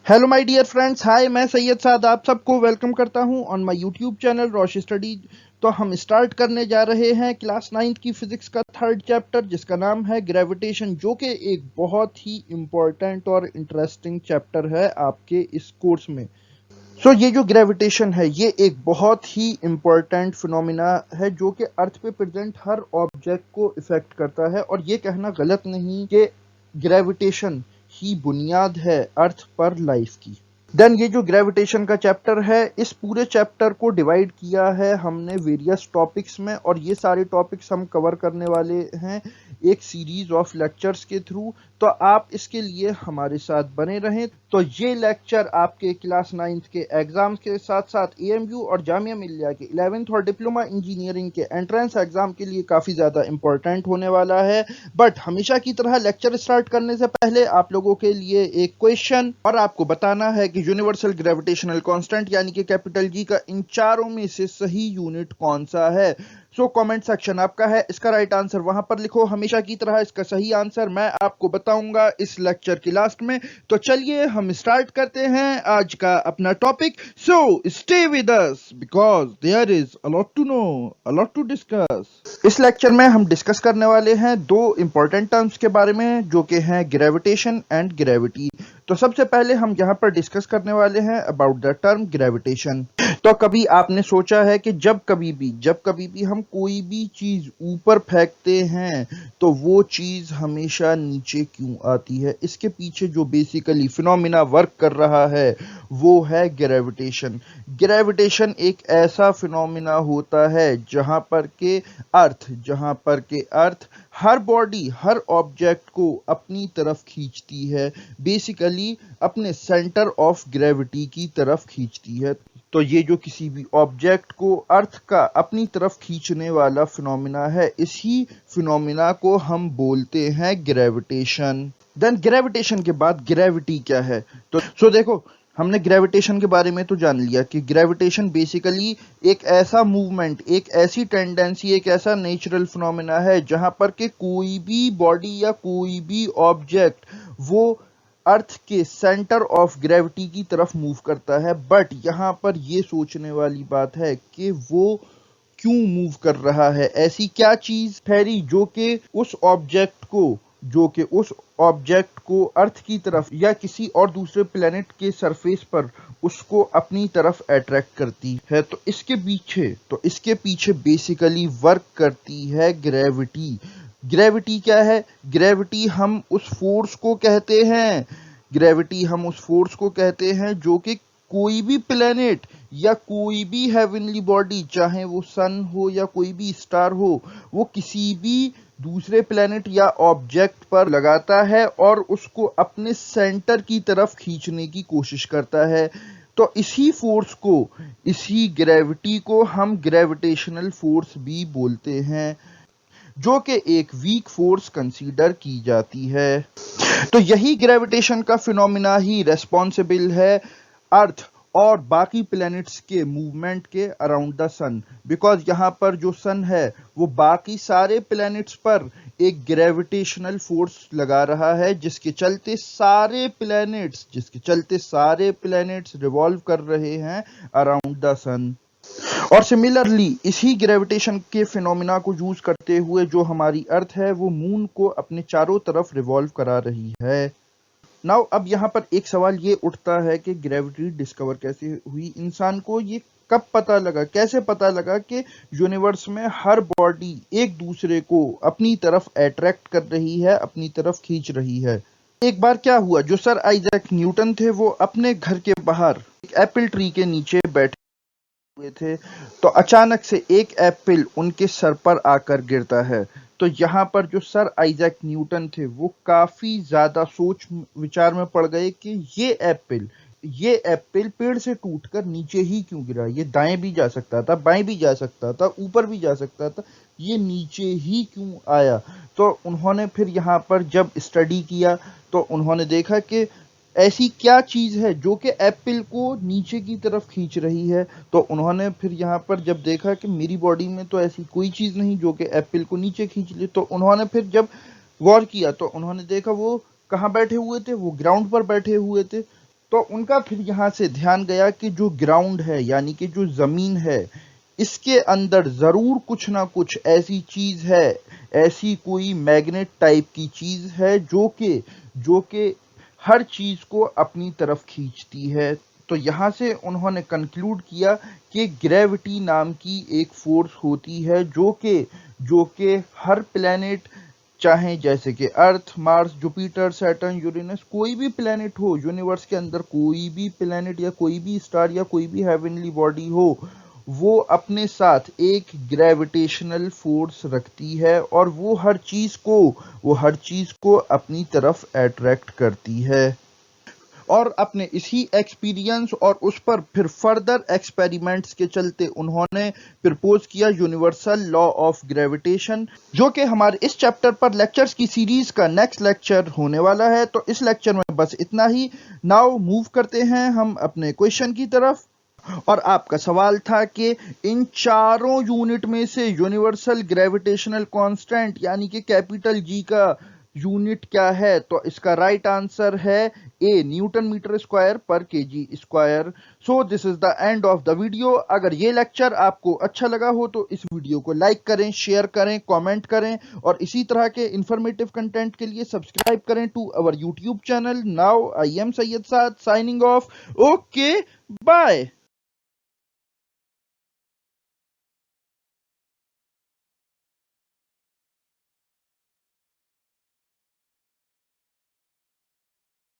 Hello my dear friends, hi, मैं सैयद साद आप सबको वेलकम करता हूं on my YouTube channel Roshi study. तो हम स्टार्ट करने जा रहे हैं क्लास 9th की फिजिक्स का थर्ड चैप्टर जिसका नाम है ग्रेविटेशन, जो कि एक बहुत ही इम्पोर्टेंट और इंटरेस्टिंग चैप्टर है आपके इस कोर्स में। ये जो ग्रेविटेशन है ये एक बहुत ही इम्पोर्टेंट फिनोमिना है जो कि अर्थ पे प्रेजेंट हर ऑब्जेक्ट को इफेक्ट करता है, और ये कहना गलत नहीं कि ग्रेविटेशन ही बुनियाद है अर्थ पर लाइफ की। देन ये जो ग्रेविटेशन का चैप्टर है, इस पूरे चैप्टर को डिवाइड किया है हमने वेरियस टॉपिक्स में, और ये सारे टॉपिक्स हम कवर करने वाले हैं एक सीरीज ऑफ लेक्चर्स के थ्रू। तो आप इसके लिए हमारे साथ बने रहें। तो ये लेक्चर आपके क्लास 9th के एग्जाम्स के साथ साथ एएमयू और जामिया मिल्लिया के 11th और डिप्लोमा इंजीनियरिंग के एंट्रेंस एग्जाम के लिए काफ़ी ज़्यादा इंपॉर्टेंट होने वाला है। बट हमेशा की तरह लेक्चर स्टार्ट करने से पहले आप लोगों के लिए एक क्वेश्चन, और आपको बताना है कि यूनिवर्सल ग्रेविटेशनल कांस्टेंट यानी कि कैपिटल जी का इन चारों में से सही यूनिट कौन सा है। कमेंट सेक्शन आपका है, इसका राइट आंसर वहां पर लिखो। हमेशा की तरह इसका सही आंसर मैं आपको बताऊंगा इस लेक्चर की लास्ट में। तो चलिए हम स्टार्ट करते हैं आज का अपना topic. Stay with us because there is a lot to know, a lot to discuss. इस लेक्चर में हम डिस्कस करने वाले हैं दो इंपॉर्टेंट टर्म्स के बारे में जो कि हैं ग्रेविटेशन एंड ग्रेविटी। तो सबसे पहले हम यहाँ पर डिस्कस करने वाले हैं अबाउट द टर्म ग्रेविटेशन। तो कभी आपने सोचा है कि जब कभी भी हम कोई भी चीज ऊपर फेंकते हैं तो वो चीज हमेशा नीचे क्यों आती है? इसके पीछे जो बेसिकली फिनोमिना वर्क कर रहा है वो है ग्रेविटेशन। ग्रेविटेशन एक ऐसा फिनोमिना होता है जहां पर के अर्थ हर बॉडी, हर ऑब्जेक्ट को अपनी तरफ खींचती है, बेसिकली अपने सेंटर ऑफ ग्रेविटी की तरफ खींचती है। तो ये जो किसी भी ऑब्जेक्ट को अर्थ का अपनी तरफ खींचने वाला फिनोमिना है, इसी फिनोमिना को हम बोलते हैं ग्रेविटेशन। देन ग्रेविटेशन के बाद ग्रेविटी क्या है? तो देखो, हमने ग्रेविटेशन के बारे में तो जान लिया कि ग्रेविटेशन बेसिकली एक ऐसा मूवमेंट, एक ऐसी टेंडेंसी, एक ऐसा नेचुरल फिनोमेना है जहां पर के कोई भी बॉडी या कोई भी ऑब्जेक्ट वो अर्थ के सेंटर ऑफ ग्रेविटी की तरफ मूव करता है। बट यहाँ पर ये सोचने वाली बात है कि वो क्यों मूव कर रहा है, ऐसी क्या चीज ठहरी जो कि उस ऑब्जेक्ट को अर्थ की तरफ या किसी और दूसरे प्लेनेट के सरफेस पर उसको अपनी तरफ अट्रैक्ट करती है। तो इसके पीछे बेसिकली वर्क करती है ग्रेविटी। ग्रेविटी क्या है? ग्रेविटी हम उस फोर्स को कहते हैं जो कि कोई भी प्लेनेट या कोई भी हेवनली बॉडी, चाहे वो सन हो या कोई भी स्टार हो, वो किसी भी दूसरे प्लेनेट या ऑब्जेक्ट पर लगाता है और उसको अपने सेंटर की तरफ खींचने की कोशिश करता है। तो इसी ग्रेविटी को हम ग्रेविटेशनल फोर्स भी बोलते हैं, जो कि एक वीक फोर्स कंसीडर की जाती है। तो यही ग्रेविटेशन का फिनोमिना ही रेस्पॉन्सिबल है अर्थ और बाकी प्लैनेट्स के मूवमेंट के अराउंड द सन, बिकॉज यहाँ पर जो सन है वो बाकी सारे प्लैनेट्स पर एक ग्रेविटेशनल फोर्स लगा रहा है जिसके चलते सारे प्लैनेट्स रिवॉल्व कर रहे हैं अराउंड द सन। और सिमिलरली इसी ग्रेविटेशन के फिनोमिना को यूज करते हुए जो हमारी अर्थ है वो मून को अपने चारों तरफ रिवॉल्व करा रही है। नाउ अब यहाँ पर एक सवाल ये उठता है कि ग्रेविटी डिस्कवर कैसे हुई? इंसान को ये कब पता लगा, कैसे पता लगा कि यूनिवर्स में हर बॉडी एक दूसरे को अपनी तरफ अट्रैक्ट कर रही है, अपनी तरफ खींच रही है? एक बार क्या हुआ, जो सर आइजैक न्यूटन थे वो अपने घर के बाहर एक एप्पल ट्री के नीचे बैठे हुए थे, तो अचानक से एक एप्पल उनके सर पर आकर गिरता है। तो यहाँ पर जो सर आइजैक न्यूटन थे वो काफी ज्यादा सोच विचार में पड़ गए कि ये एप्पल पेड़ से टूटकर नीचे ही क्यों गिरा? ये दाएं भी जा सकता था, बाएं भी जा सकता था, ऊपर भी जा सकता था, ये नीचे ही क्यों आया? तो उन्होंने फिर यहाँ पर जब स्टडी किया तो उन्होंने देखा कि ऐसी क्या चीज है जो कि एप्पल को नीचे की तरफ खींच रही है। तो उन्होंने फिर यहाँ पर जब देखा कि मेरी बॉडी में तो ऐसी कोई चीज नहीं जो कि एप्पल को नीचे खींच ले, तो उन्होंने फिर जब गौर किया तो उन्होंने देखा वो कहाँ बैठे हुए थे, वो ग्राउंड पर बैठे हुए थे। तो उनका फिर यहाँ से ध्यान गया कि जो ग्राउंड है यानी कि जो ज़मीन है, इसके अंदर ज़रूर कुछ ना कुछ ऐसी चीज़ है, ऐसी कोई मैग्नेट टाइप की चीज़ है जो कि हर चीज़ को अपनी तरफ खींचती है। तो यहाँ से उन्होंने कंक्लूड किया कि ग्रेविटी नाम की एक फोर्स होती है जो कि हर प्लेनेट, चाहे जैसे कि अर्थ, मार्स, जुपिटर, सैटर्न, यूरेनस, कोई भी प्लेनेट हो यूनिवर्स के अंदर, कोई भी प्लेनेट या कोई भी स्टार या कोई भी हेवनली बॉडी हो, वो अपने साथ एक ग्रेविटेशनल फोर्स रखती है और वो हर चीज को अपनी तरफ अट्रैक्ट करती है। और अपने इसी एक्सपीरियंस और उस पर फिर फर्दर एक्सपेरिमेंट्स के चलते उन्होंने प्रपोज किया यूनिवर्सल लॉ ऑफ ग्रेविटेशन, जो कि हमारे इस चैप्टर पर लेक्चर्स की सीरीज का नेक्स्ट लेक्चर होने वाला है। तो इस लेक्चर में बस इतना ही। नाउ मूव करते हैं हम अपने क्वेश्चन की तरफ। और आपका सवाल था कि इन चारों यूनिट में से यूनिवर्सल ग्रेविटेशनल कांस्टेंट यानी कि कैपिटल जी का यूनिट क्या है? तो इसका राइट आंसर है ए, न्यूटन मीटर स्क्वायर पर KG square. So this is the end of the video. अगर ये लेक्चर आपको अच्छा लगा हो तो इस वीडियो को लाइक करें, शेयर करें, कमेंट करें और इसी तरह के इंफॉर्मेटिव कंटेंट के लिए सब्सक्राइब करें to our YouTube channel. Now I am Syed Saad signing off. Okay, bye.